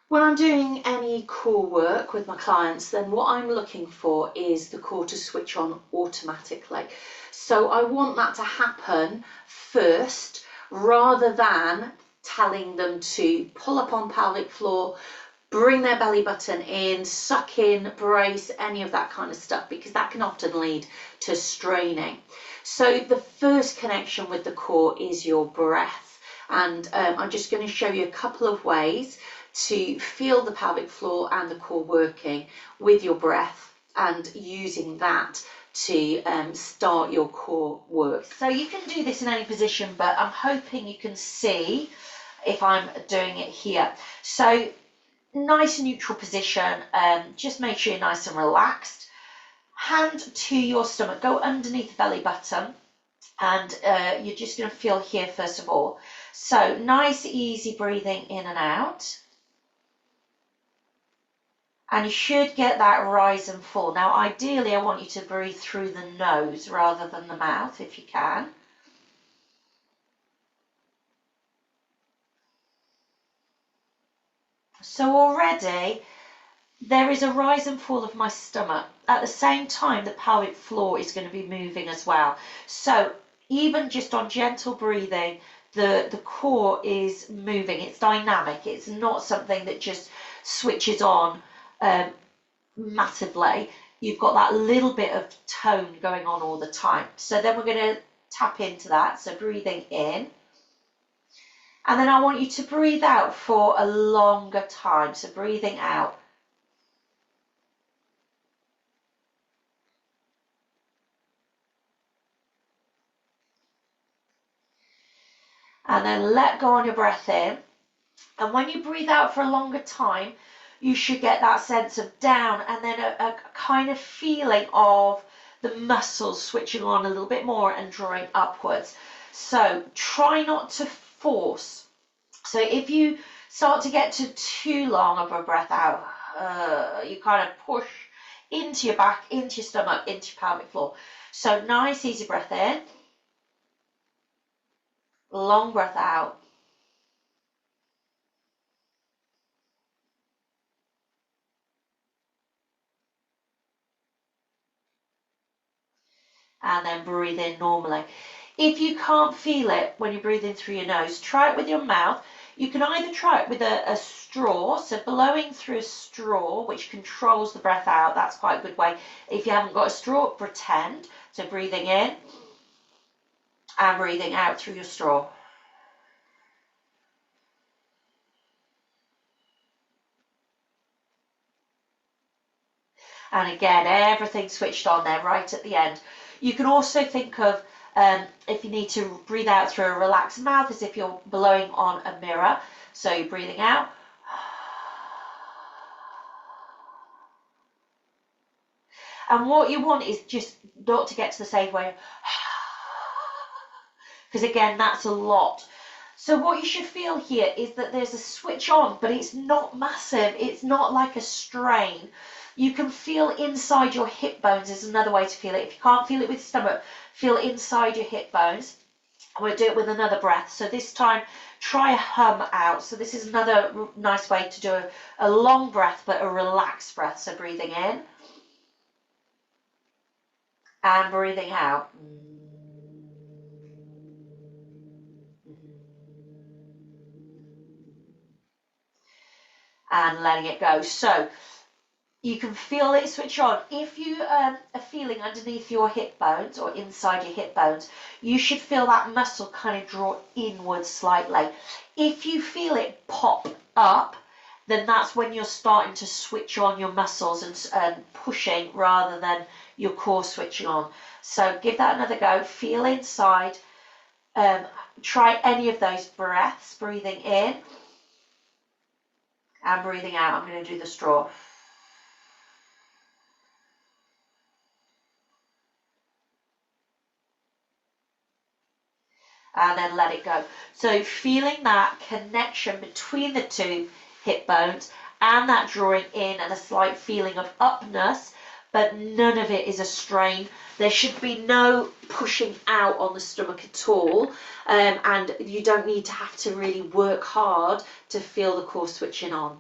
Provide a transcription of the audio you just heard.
When I'm doing any core work with my clients, then what I'm looking for is the core to switch on automatically. So I want that to happen first, rather than telling them to pull up on pelvic floor, bring their belly button in, suck in, brace, any of that kind of stuff, because that can often lead to straining. So the first connection with the core is your breath. And I'm just going to show you a couple of ways to feel the pelvic floor and the core working with your breath, and using that to start your core work. So you can do this in any position, but I'm hoping you can see if I'm doing it here. So nice neutral position, just make sure you're nice and relaxed. Hand to your stomach, go underneath the belly button, and you're just going to feel here first of all. So nice easy breathing in and out. And you should get that rise and fall. Now ideally I want you to breathe through the nose rather than the mouth if you can. So already there is a rise and fall of my stomach. At the same time, the pelvic floor is going to be moving as well. So even just on gentle breathing, the core is moving. It's dynamic. It's not something that just switches on massively. You've got that little bit of tone going on all the time. So then we're going to tap into that. So breathing in. And then I want you to breathe out for a longer time. So breathing out. And then let go on your breath in. And when you breathe out for a longer time, you should get that sense of down, and then a kind of feeling of the muscles switching on a little bit more and drawing upwards. So try not to force. So if you start to get to too long of a breath out, you kind of push into your back, into your stomach, into your pelvic floor. So nice easy breath in, long breath out. And then breathe in normally. If you can't feel it when you're breathing through your nose, try it with your mouth. You can either try it with a straw, so blowing through a straw, which controls the breath out. That's quite a good way. If you haven't got a straw, pretend. So breathing in and breathing out through your straw. And again, everything switched on there right at the end. You can also think of, if you need to breathe out through a relaxed mouth, as if you're blowing on a mirror. So you're breathing out. And what you want is just not to get to the stage where, because again, that's a lot. So what you should feel here is that there's a switch on, but it's not massive. It's not like a strain. You can feel inside your hip bones is another way to feel it. If you can't feel it with stomach, feel inside your hip bones. And we'll do it with another breath. So this time, try a hum out. So this is another nice way to do a long breath, but a relaxed breath. So breathing in and breathing out. And letting it go. So you can feel it switch on. If you are feeling underneath your hip bones or inside your hip bones, you should feel that muscle kind of draw inwards slightly. If you feel it pop up, then that's when you're starting to switch on your muscles and pushing rather than your core switching on. So give that another go. Feel inside. Try any of those breaths, breathing in and breathing out. I'm going to do the straw. And then let it go. So feeling that connection between the two hip bones and that drawing in and a slight feeling of upness, but none of it is a strain. There should be no pushing out on the stomach at all, and you don't need to have to really work hard to feel the core switching on.